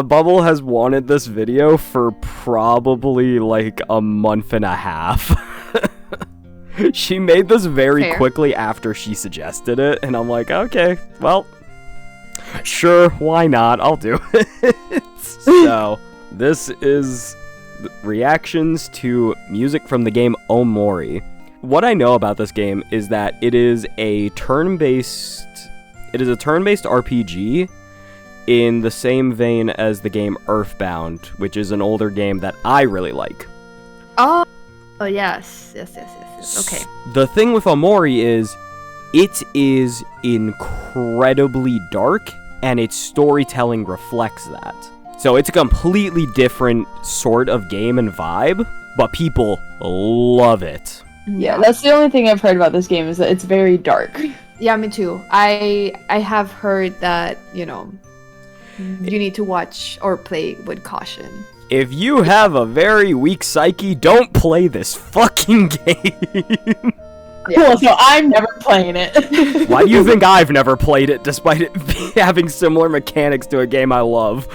Bubble has wanted this video for probably like a month and a half. She made this very quickly after she suggested it, and I'm like, okay, well, sure, why not? I'll do it. So, this is reactions to music from the game Omori. What I know about this game is that it is a turn-based RPG in the same vein as the game Earthbound, which is an older game that I really like. Oh yes. Okay. The thing with Omori is, it is incredibly dark, and its storytelling reflects that. So it's a completely different sort of game and vibe, but people love it. Yeah, that's the only thing I've heard about this game, is that it's very dark. Yeah, me too. I have heard that, you need to watch or play with caution. If you have a very weak psyche, don't play this fucking game. Cool, so I'm never playing it. Why do you think I've never played it, despite it having similar mechanics to a game I love?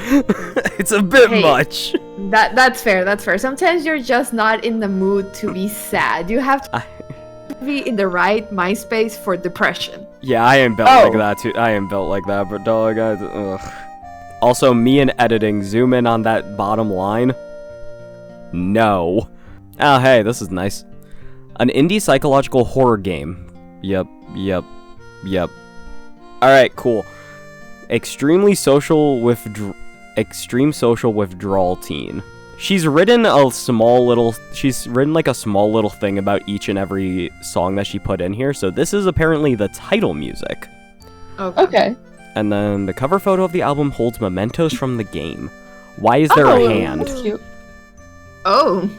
It's a bit much. That's fair. Sometimes you're just not in the mood to be sad. You have to be in the right mind space for depression. Yeah, I am built like that too. I am built like that, but dog, ugh. Also, me and editing, zoom in on that bottom line. No. Oh, hey, this is nice. An indie psychological horror game. Yep. Alright, cool. Extreme social withdrawal teen. She's written like a small little thing about each and every song that she put in here, so this is apparently the title music. Okay. And then the cover photo of the album holds mementos from the game. Why is there a hand? That's cute. Oh.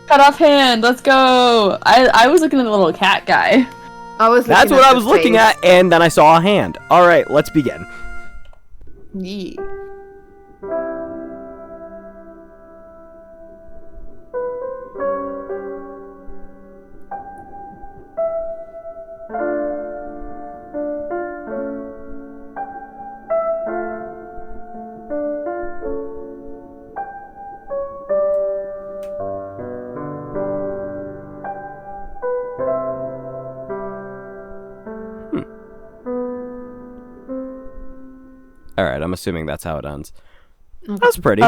Cut off hand, let's go! I was looking at the little cat guy. That's what I was looking at, and then I saw a hand. Alright, let's begin. Yeah. Alright, I'm assuming that's how it ends. That's pretty.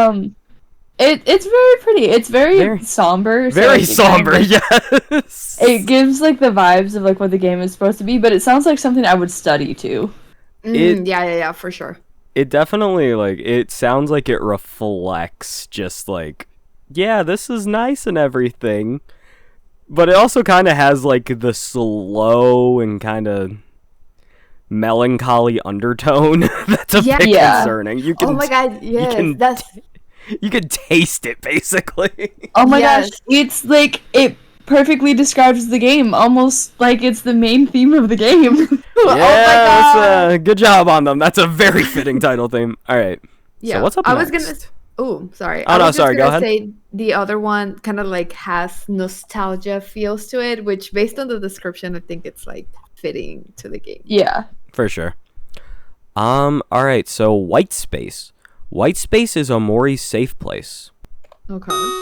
It's very pretty. It's very somber. Very somber, yes! It gives, like, the vibes of, like, what the game is supposed to be, but it sounds like something I would study, too. Yeah, for sure. It definitely, like, it sounds like it reflects just, like, yeah, this is nice and everything. But it also kind of has, like, the slow and kind of melancholy undertone that's a bit concerning. You can, oh my god, yes, you can taste it, basically. Oh my gosh, it's like, it perfectly describes the game, almost like it's the main theme of the game. Yeah, good job on them. That's a very fitting title theme. Alright, so what's up next? Oh, sorry. Oh, no, sorry, go ahead. Say the other one kind of like has nostalgia feels to it, which based on the description, I think it's like fitting to the game. Yeah. For sure. Alright, so White Space. White Space is Omori's safe place. Okay.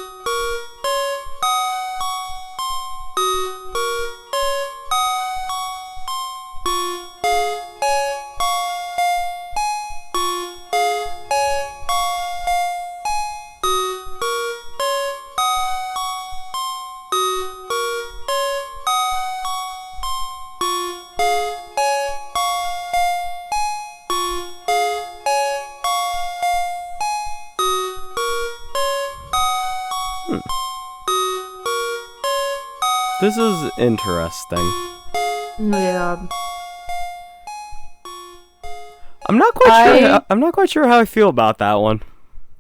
This is interesting. Yeah. I'm not quite sure how I feel about that one.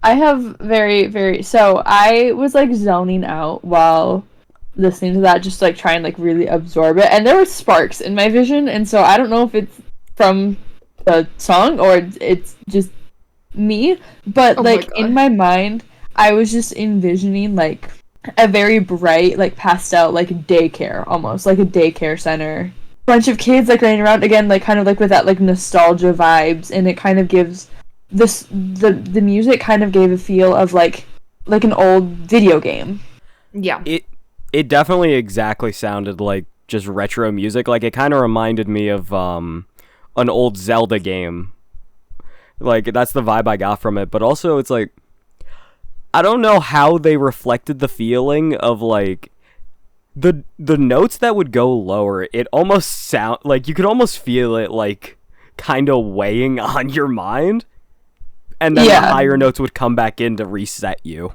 I have so I was like zoning out while listening to that, just like try and like really absorb it, and there were sparks in my vision, and so I don't know if it's from the song or it's just me, but in my mind I was just envisioning like a very bright, like pastel, like daycare, almost like a daycare center, bunch of kids like running around again, like kind of like with that like nostalgia vibes, and it kind of gives the music kind of gave a feel of like an old video game. Yeah. It definitely exactly sounded like just retro music. Like, it kind of reminded me of an old Zelda game. Like, that's the vibe I got from it. But also, it's like, I don't know how they reflected the feeling of, like, the notes that would go lower. It almost sound like you could almost feel it, like, kind of weighing on your mind. And then the higher notes would come back in to reset you.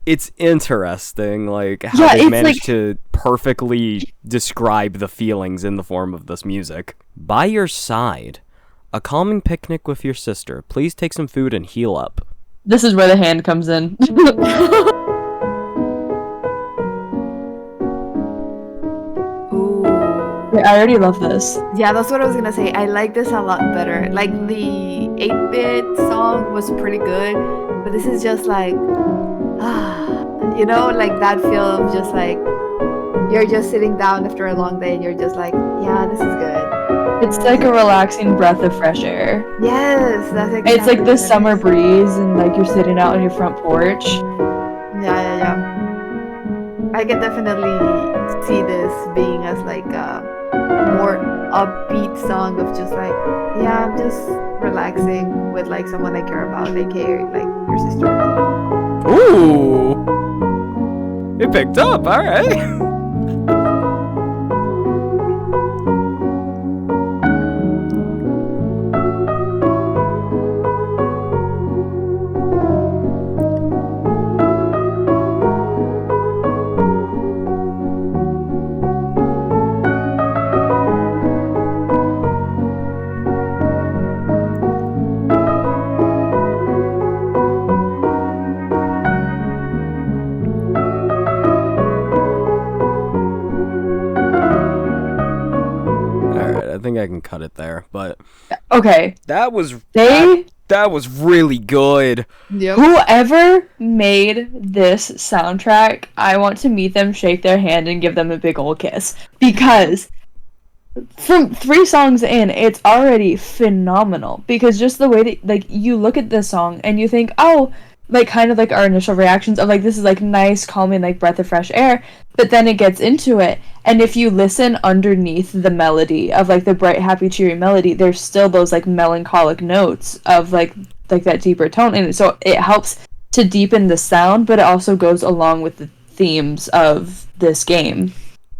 It's interesting, like, how they managed to perfectly describe the feelings in the form of this music. By your side, a calming picnic with your sister. Please take some food and heal up. This is where the hand comes in. Ooh. I already love this. Yeah, that's what I was gonna say. I like this a lot better. Like, the 8-bit song was pretty good, but this is just like, you know, like that feel of just like you're just sitting down after a long day and you're just like, yeah, this is good. It's like a relaxing breath of fresh air. Yes, that's exactly. It's like the summer breeze and like you're sitting out on your front porch. Yeah. I can definitely see this being as like a more upbeat song of just like, yeah, I'm just relaxing with like someone I care about, aka like your sister. Ooh! It picked up, alright. I can cut it there, but okay, that was really good. Yep. Whoever made this soundtrack, I want to meet them, shake their hand, and give them a big old kiss, because from 3 songs in, it's already phenomenal. Because just the way that, like, you look at this song and you think, oh, like, kind of like our initial reactions of like, this is like nice, calming, like breath of fresh air, but then it gets into it, and if you listen underneath the melody of like the bright, happy, cheery melody, there's still those like melancholic notes of like that deeper tone, and so it helps to deepen the sound, but it also goes along with the themes of this game.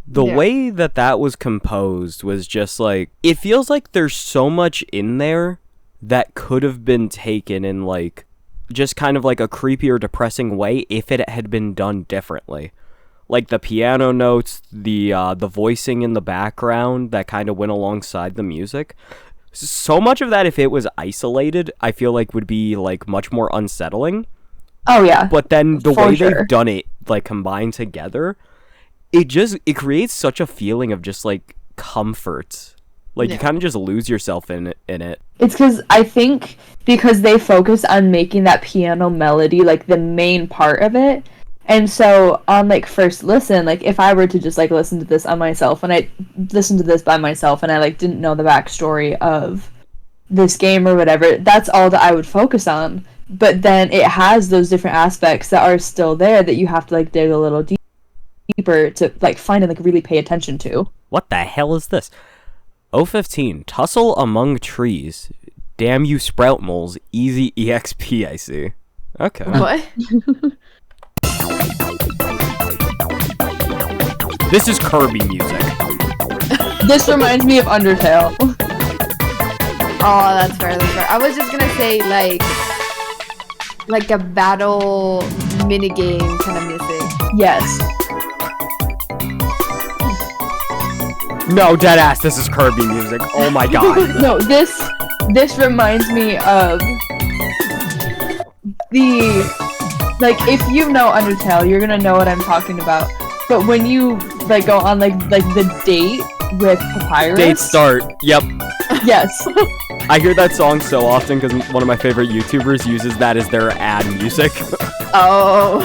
The way that was composed was just like, it feels like there's so much in there that could have been taken in like just kind of like a creepy or depressing way if it had been done differently. Like the piano notes, the voicing in the background that kind of went alongside the music. So much of that, if it was isolated, I feel like would be like much more unsettling. Oh yeah. But then the way they've done it, like combined together, it creates such a feeling of just like comfort. Like, you kind of just lose yourself in it. It's because I think because they focus on making that piano melody like the main part of it. And so on like first listen, like if I were to just like listen to this on myself, and I listened to this by myself and I like didn't know the backstory of this game or whatever, that's all that I would focus on. But then it has those different aspects that are still there that you have to like dig a little deeper to like find and like really pay attention to. What the hell is this? 015, Tussle Among Trees. Damn you sprout moles. Easy EXP, I see. Okay. What? This is Kirby music. This reminds me of Undertale. Oh, that's fair. I was just gonna say like a battle minigame kind of music. Yes. No, deadass, this is Kirby music. Oh my god. No, this reminds me of like if you know Undertale, you're gonna know what I'm talking about. But when you like go on like the date with Papyrus. Date start. Yep. Yes. I hear that song so often because one of my favorite YouTubers uses that as their ad music. Oh.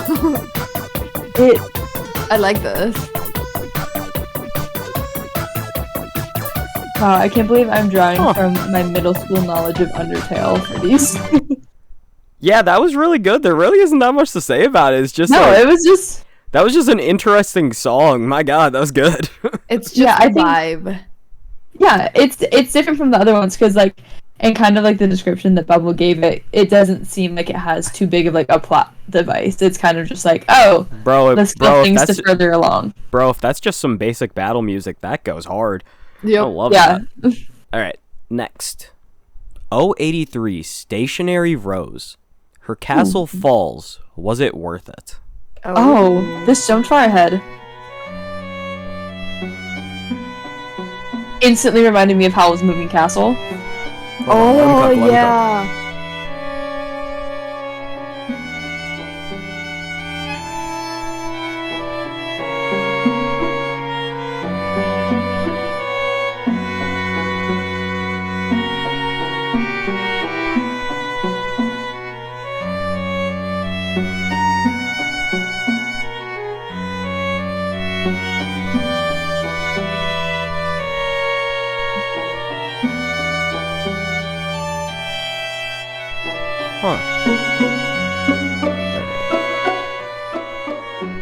I like this. Wow, I can't believe I'm drawing from my middle school knowledge of Undertale for these. Yeah, that was really good. There really isn't that much to say about it. It's just it was just... That was just an interesting song. My God, that was good. It's just a vibe. Yeah, it's different from the other ones because like, and kind of like the description that Bubble gave it, it doesn't seem like it has too big of like a plot device. It's kind of just like, let's get things to further along. Bro, if that's just some basic battle music, that goes hard. Yep. I love that. All right, next. 083 Stationary Rose. Her castle falls. Was it worth it? This jumped far ahead. Instantly reminded me of Howl's Moving Castle. Let me cut.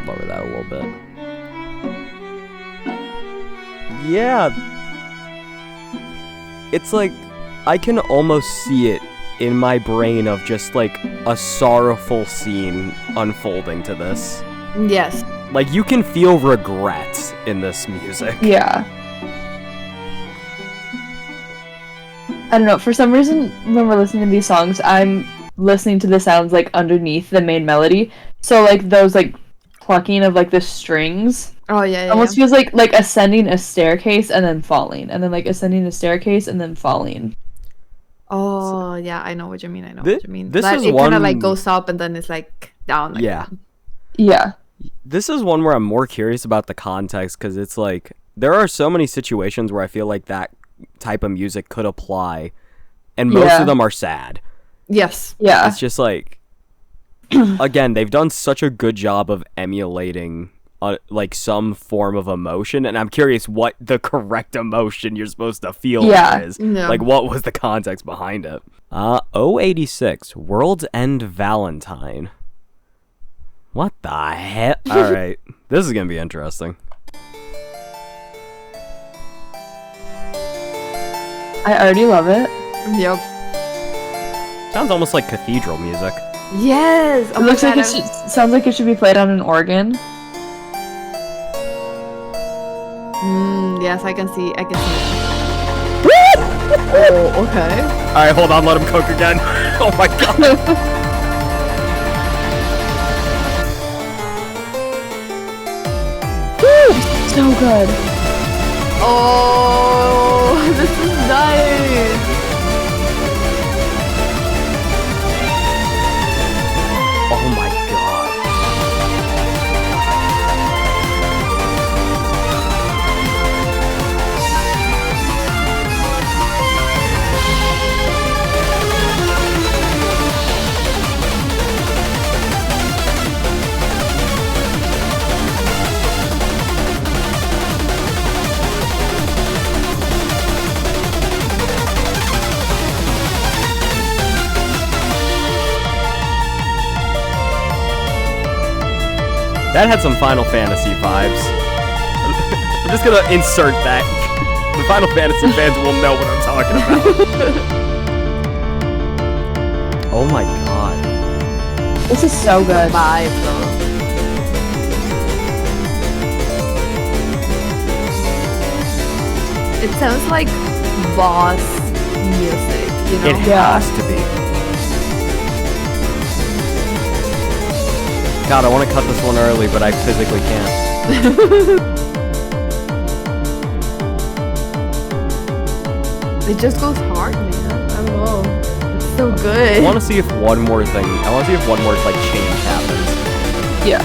Lower that a little bit. Yeah. It's like, I can almost see it in my brain of just like a sorrowful scene unfolding to this. Yes. Like, you can feel regret in this music. Yeah. I don't know, for some reason, when we're listening to these songs, I'm listening to the sounds, like, underneath the main melody. So, like, those, like, plucking of, like, the strings. Oh, yeah. Almost feels like ascending a staircase and then falling. And then, like, ascending a staircase and then falling. Oh, yeah, I know what you mean. This like, is it one... kind of, like, goes up and then it's, like, down. Like, yeah. Yeah. This is one where I'm more curious about the context, because it's, like, there are so many situations where I feel like that type of music could apply, and most of them are sad. Yes. Yeah. It's just like, again, they've done such a good job of emulating like some form of emotion, and I'm curious what the correct emotion you're supposed to feel is. Yeah. Like, what was the context behind it? 086 World's End Valentine. What the heck? All right, this is gonna be interesting. I already love it. Yep. Sounds almost like cathedral music. Yes. It looks like sounds like it should be played on an organ. Yes, I can see it. Oh, okay. Alright, hold on, let him cook again. Oh my god. So good. Oh, this is nice. Oh my god. That had some Final Fantasy vibes. I'm just gonna insert that. The Final Fantasy fans will know what I'm talking about. Oh my god. This is so good. Vibe, though. It sounds like boss music, you know? It has to be. God, I want to cut this one early, but I physically can't. It just goes hard, man. I don't know. It's so good. I want to see if one more thing. I want to see if one more like change happens. Yeah.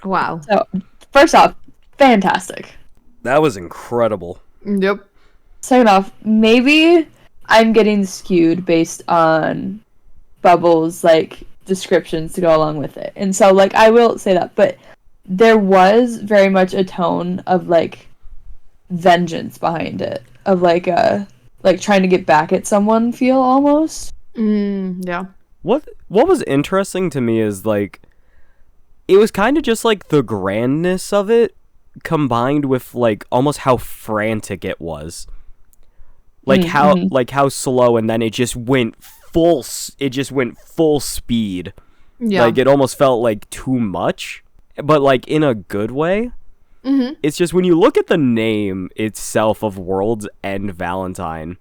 Wow. So, first off, fantastic. That was incredible. Yep. Second off, maybe I'm getting skewed based on Bubbles' like descriptions to go along with it, and so like I will say that, but there was very much a tone of like vengeance behind it, of like trying to get back at someone feel almost. Yeah. What was interesting to me is like it was kind of just like the grandness of it combined with like almost how frantic it was. Like how slow, and then it just went full speed. Yeah. Like it almost felt like too much, but like in a good way. It's just when you look at the name itself of World's End Valentine,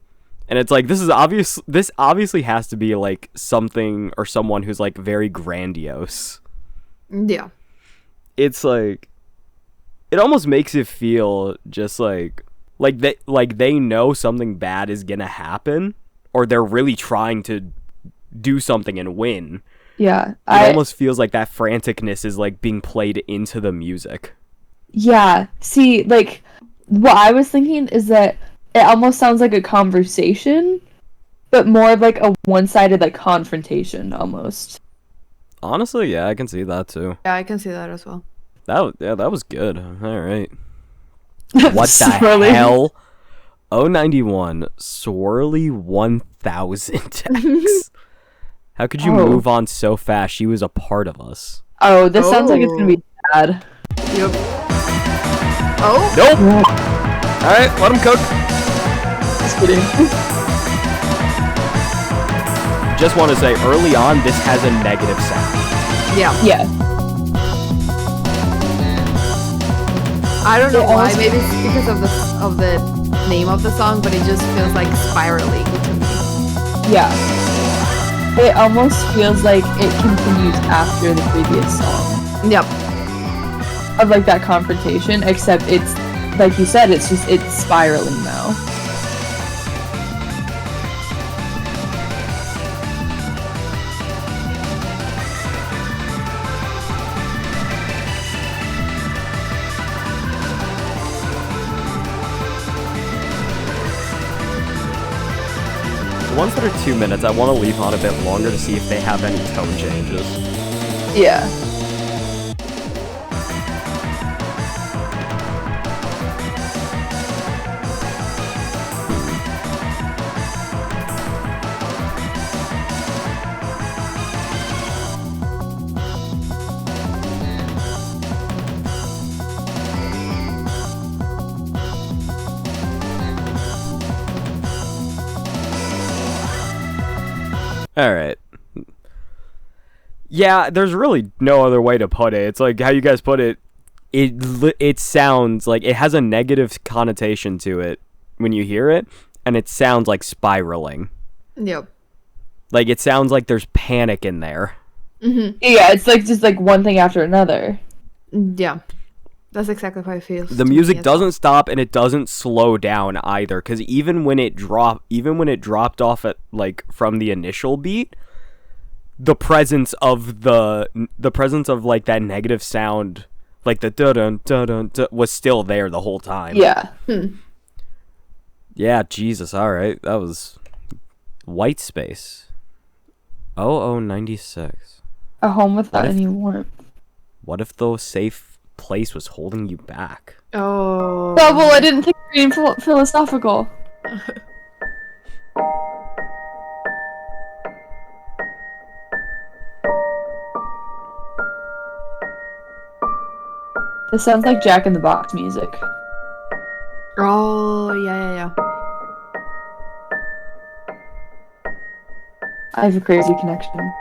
and it's like this obviously has to be like something or someone who's like very grandiose. Yeah. It's like it almost makes it feel just like they know something bad is gonna happen, or they're really trying to do something and win. Yeah, it almost feels like that franticness is like being played into the music. Yeah, see, like what I was thinking is that it almost sounds like a conversation, but more of like a one-sided like confrontation almost. Honestly, yeah, I can see that too. Yeah, I can see that as well. That was good. All right. What the Swirly. hell? 091 Swirly 1000X. How could you move on so fast? She was a part of us. Oh, this sounds like it's gonna be bad. Yep. Oh? Nope. Alright, let him cook. Just kidding. Just want to say, early on, this has a negative sound. Yeah. Yeah. I don't know It why. almost- Maybe it's because of the name of the song, but it just feels like spiraling to me. Yeah. It almost feels like it continues after the previous song. Yep. Of like that confrontation, except it's like you said, it's spiraling now. The ones that are 2 minutes, I want to leave on a bit longer to see if they have any tone changes. Yeah. Alright. Yeah, there's really no other way to put it. It's like how you guys put it. It sounds like it has a negative connotation to it when you hear it, and it sounds like spiraling. Yep. Like it sounds like there's panic in there. Mm-hmm. Yeah, it's like just like one thing after another. Yeah. That's exactly how it feels. The music doesn't stop and it doesn't slow down either, because even when it dropped off at like from the initial beat, the presence of like that negative sound, like the dun dun dun was still there the whole time. Yeah. Yeah, Jesus, alright. That was White Space. 0096. A home without any warmth. What if the safe place was holding you back? Oh. Bubble, I didn't think you were being philosophical. This sounds like Jack in the Box music. Oh, yeah. I have a crazy connection.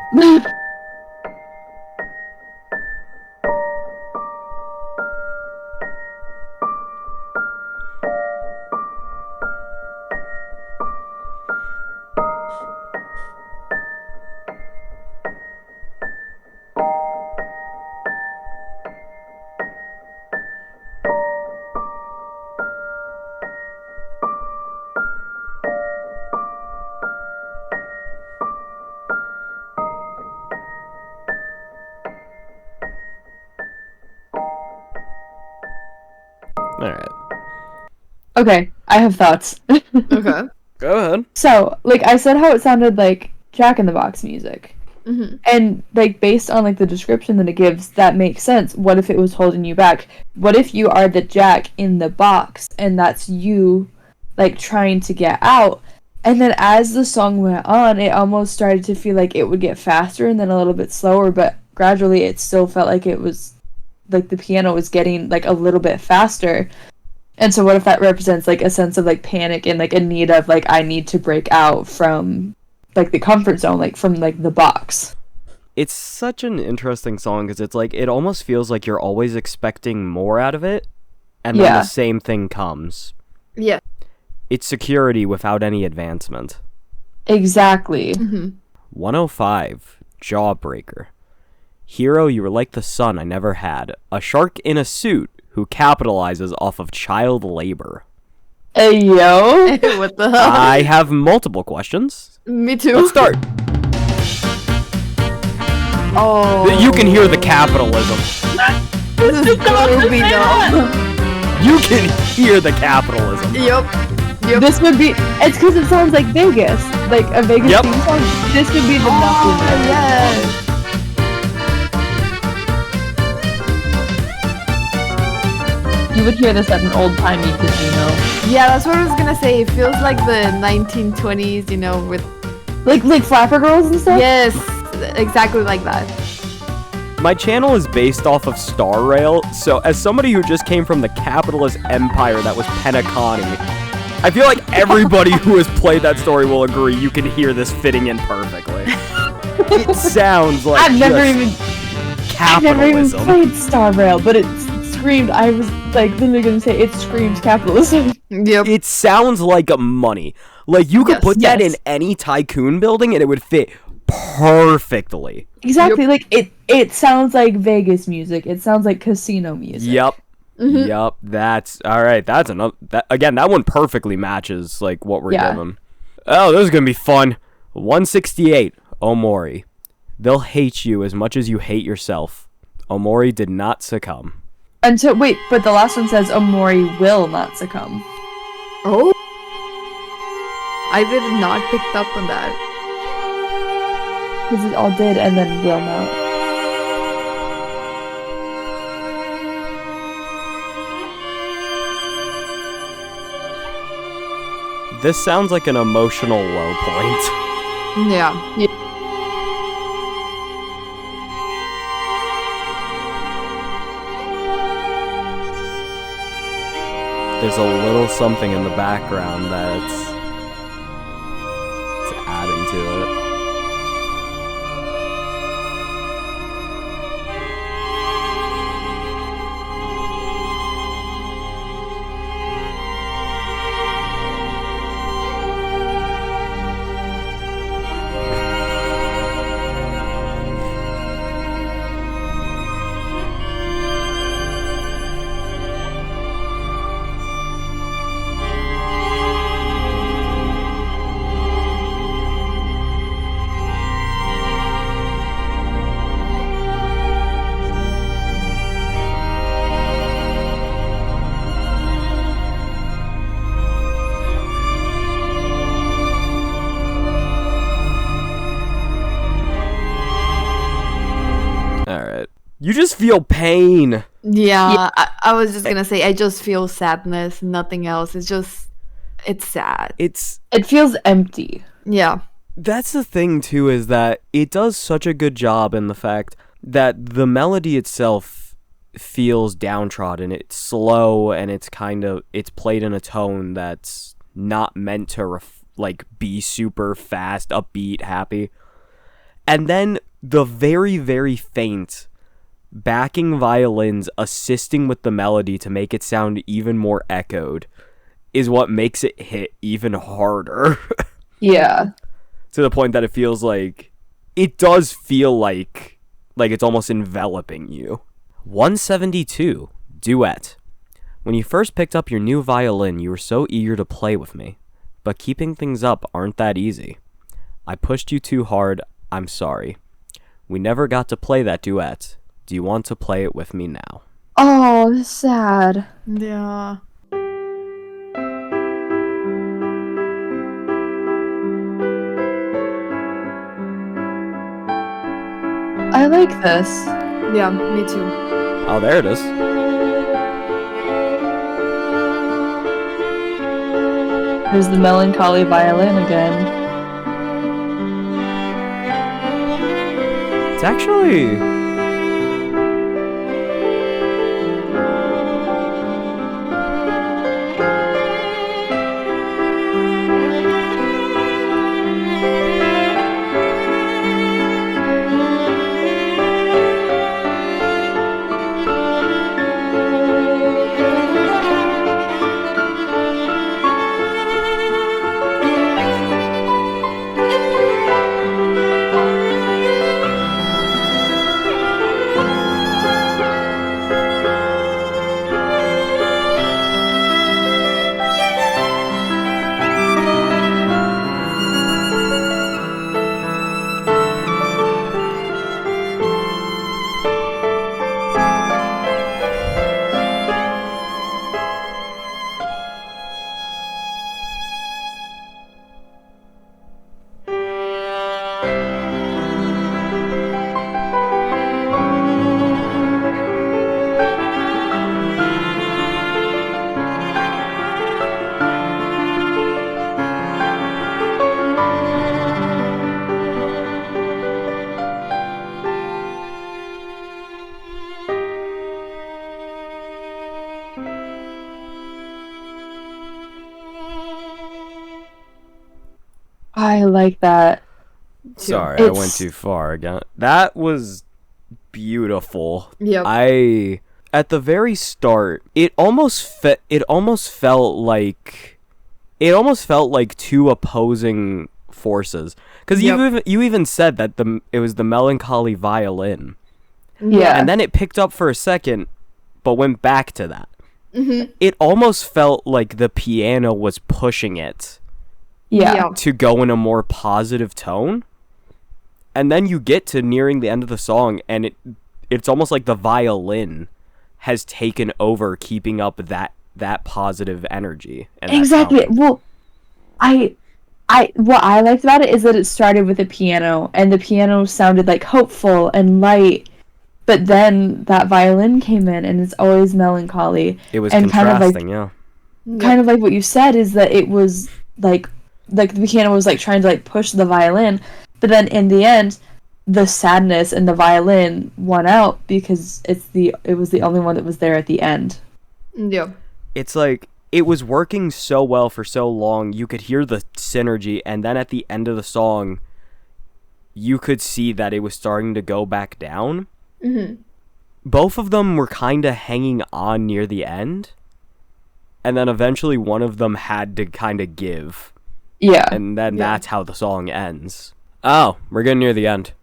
Alright. Okay, I have thoughts. Okay. Go ahead. So, like I said how it sounded like Jack in the Box music. Mm-hmm. And, like, based on, like, the description that it gives, that makes sense. What if it was holding you back? What if you are the Jack in the box, and that's you, like, trying to get out? And then as the song went on, it almost started to feel like it would get faster and then a little bit slower, but gradually it still felt like it was, like, the piano was getting, like, a little bit faster. And so what if that represents, like, a sense of, like, panic and, like, a need of, like, I need to break out from, like, the comfort zone, like, from, like, the box. It's such an interesting song because it's like, it almost feels like you're always expecting more out of it, and then the same thing comes. Yeah. It's security without any advancement. Exactly. Mm-hmm. 105, Jawbreaker. Hero, you were like the son I never had. A shark in a suit who capitalizes off of child labor. Hey, yo. What the hell? I have multiple questions. Me too. Let's start. Oh. You can hear the capitalism. This is groovy though. You can hear the capitalism. Yep. This would be... It's because it sounds like Vegas. Like a Vegas Yep. theme song. This would be the nothing. Oh, yes. You would hear this at an old-timey casino. Yeah, that's what I was gonna say. It feels like the 1920s, you know, with... Like Flapper Girls and stuff? Yes, exactly like that. My channel is based off of Star Rail, so as somebody who just came from the capitalist empire that was Penacony, I feel like everybody who has played that story will agree you can hear this fitting in perfectly. It sounds like I've never even capitalism. played Star Rail, but it screamed... I was, like, literally gonna say, it screams capitalism. Yep. It sounds like money. Like, you could Yes. put that in Yes. any tycoon building and it would fit perfectly. Exactly, like, it sounds like Vegas music. It sounds like casino music. Yep. Mm-hmm. Yep, that's all right. That's another. That one perfectly matches like what we're given. Oh, this is gonna be fun. 168, Omori. They'll hate you as much as you hate yourself. Omori did not succumb. Until... Wait, but the last one says Omori will not succumb. Oh. I did not pick up on that. Because it all did, and then will not. This sounds like an emotional low point. Yeah. There's a little something in the background that's adding to it. You just feel pain. Yeah, I was just gonna say, I just feel sadness, nothing else. It's sad. It feels empty. Yeah. That's the thing, too, is that it does such a good job in the fact that the melody itself feels downtrodden. It's slow, and it's played in a tone that's not meant to, be super fast, upbeat, happy. And then the very, very faint backing violins assisting with the melody to make it sound even more echoed is what makes it hit even harder. Yeah. To the point that it feels like it does feel like it's almost enveloping you. 172, Duet. When you first picked up your new violin, you were so eager to play with me, but keeping things up aren't that easy. I pushed you too hard. I'm sorry. We never got to play that duet. Do you want to play it with me now? Oh, Oh, sad. Yeah. I like this. Yeah, me too. Oh, there it is. There's the melancholy violin again. It's actually... I like that. Sorry, I went too far again. That was beautiful. Yep. At the very start, it almost felt like two opposing forces. Because you even said that it was the melancholy violin. Yeah. And then it picked up for a second, but went back to that. Mm-hmm. It almost felt like the piano was pushing it Yeah. to go in a more positive tone. And then you get to nearing the end of the song, and it's almost like the violin has taken over, keeping up that positive energy. And Exactly. Well, what I liked about it is that it started with a piano, and the piano sounded like hopeful and light, but then that violin came in, and it's always melancholy. It was and contrasting, yeah. Kind of like what you said is that it was like the piano was like trying to like push the violin, but then in the end, the sadness and the violin won out because it was the only one that was there at the end. Yeah. It's like it was working so well for so long, you could hear the synergy, and then at the end of the song, you could see that it was starting to go back down. Mm-hmm. Both of them were kind of hanging on near the end, and then eventually one of them had to kind of give. Yeah. And then that's how the song ends. Oh, we're getting near the end.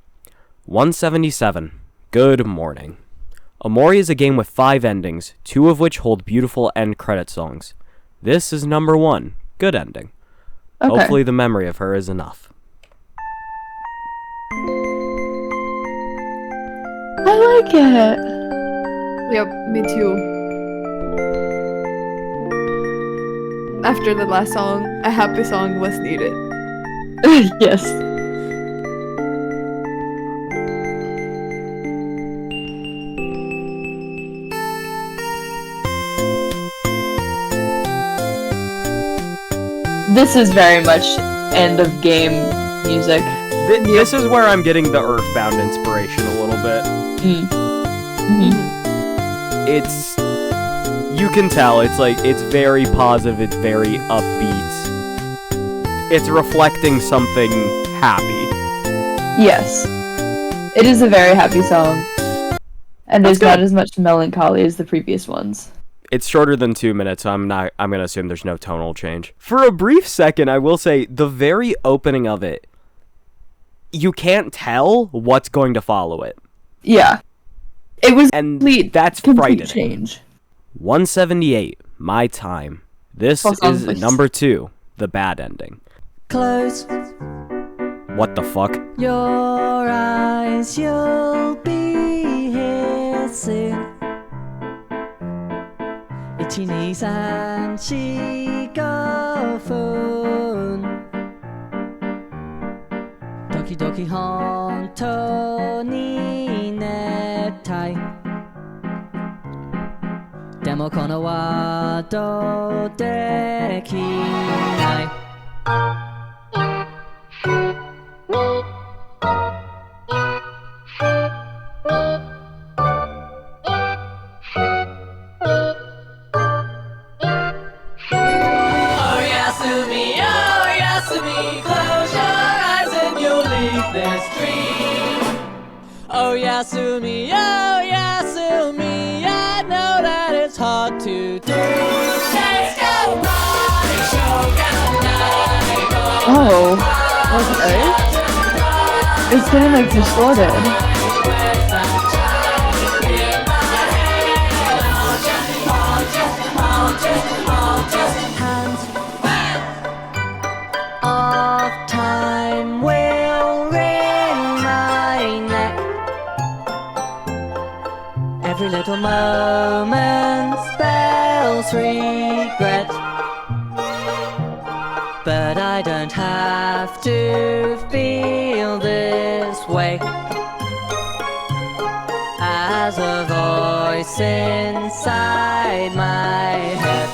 177. Good morning. Omori is a game with 5 endings, 2 of which hold beautiful end credit songs. This is number 1. Good ending. Okay. Hopefully the memory of her is enough. I like it. Yep, me too. After the last song, a happy song was needed. Yes. This is very much end of game music. This is where I'm getting the Earthbound inspiration a little bit. Mm-hmm. It's... You can tell, it's very positive, it's very upbeat. It's reflecting something happy. Yes. It is a very happy song. And there's not as much melancholy as the previous ones. It's shorter than 2 minutes, so I'm gonna assume there's no tonal change. For a brief second, I will say, the very opening of it, you can't tell what's going to follow it. Yeah. It was that's complete frightening. Change. 178, My Time. This is number 2, the bad ending. Close What the fuck? your eyes, you'll be here soon. 1、2、3、4、5分時々本当に寝たいでもこのワードできないOh, Yasumi, oh, Yasumi, I know that it's hard to do. Let's go, party, Oh, okay. It's getting like distorted. Hands of time will wring my neck. Every little moment spells regret. But I don't have to feel this way. As a voice inside my head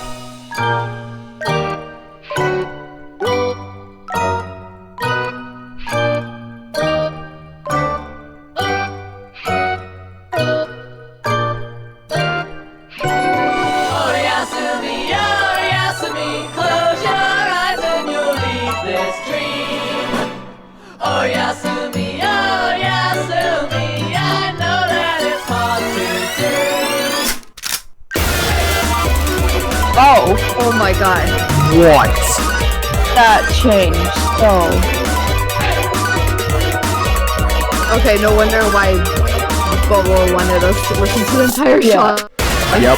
Oh my god. What? That changed so. Okay, no wonder why Bobo wanted us to listen to the entire song. Yep.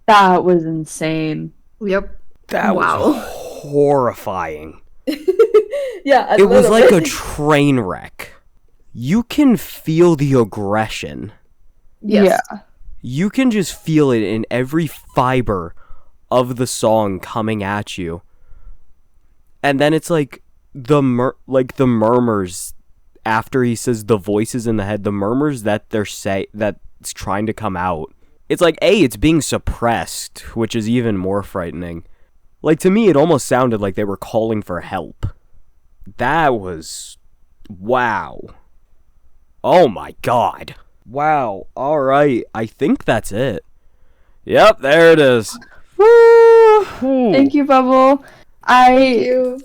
That was insane. Yep. That Wow. was horrifying. Yeah, It was like a train wreck. You can feel the aggression. Yes. Yeah. You can just feel it in every fiber of the song coming at you. And then it's like the murmurs after he says the voices in the head, the murmurs that that's trying to come out. It's like, it's being suppressed, which is even more frightening. Like, to me, it almost sounded like they were calling for help. That was... wow. Oh my god. Wow. Alright, I think that's it. Yep, there it is. Woo! Thank you, Bubble. I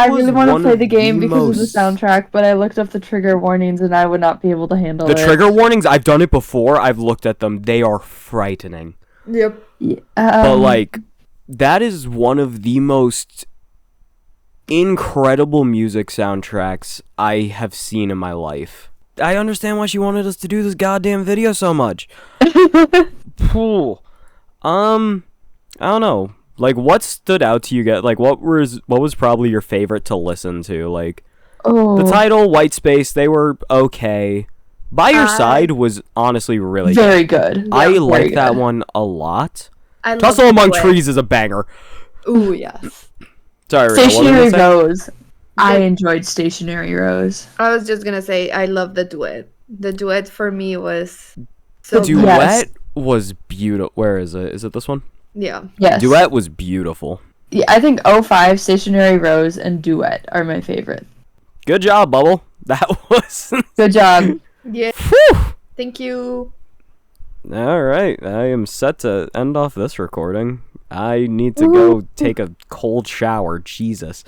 really want to play the game because of the soundtrack, but I looked up the trigger warnings and I would not be able to handle it. The trigger warnings, I've done it before. I've looked at them. They are frightening. Yep. Yeah, But, like, that is one of the most incredible music soundtracks I have seen in my life. I understand why she wanted us to do this goddamn video so much. Phew. I don't know. Like, what stood out to you guys? Like, what was probably your favorite to listen to? Like, the title, White Space, they were okay. By Your Side was honestly really very good. I like that one a lot. Tussle Among Trees is a banger. Ooh, yes. Sorry, Stationary Rose. I enjoyed Stationary Rose. I was just gonna say, I love the duet. The duet for me was so The good. duet was beautiful. Where is it? Is it this one? Yeah. Yes. Duet was beautiful. Yeah, I think 05, Stationary Rose, and Duet are my favorite. Good job, Bubble. That was... Good job. Yeah. Whew. Thank you. All right, I am set to end off this recording. I need to go take a cold shower. Jesus.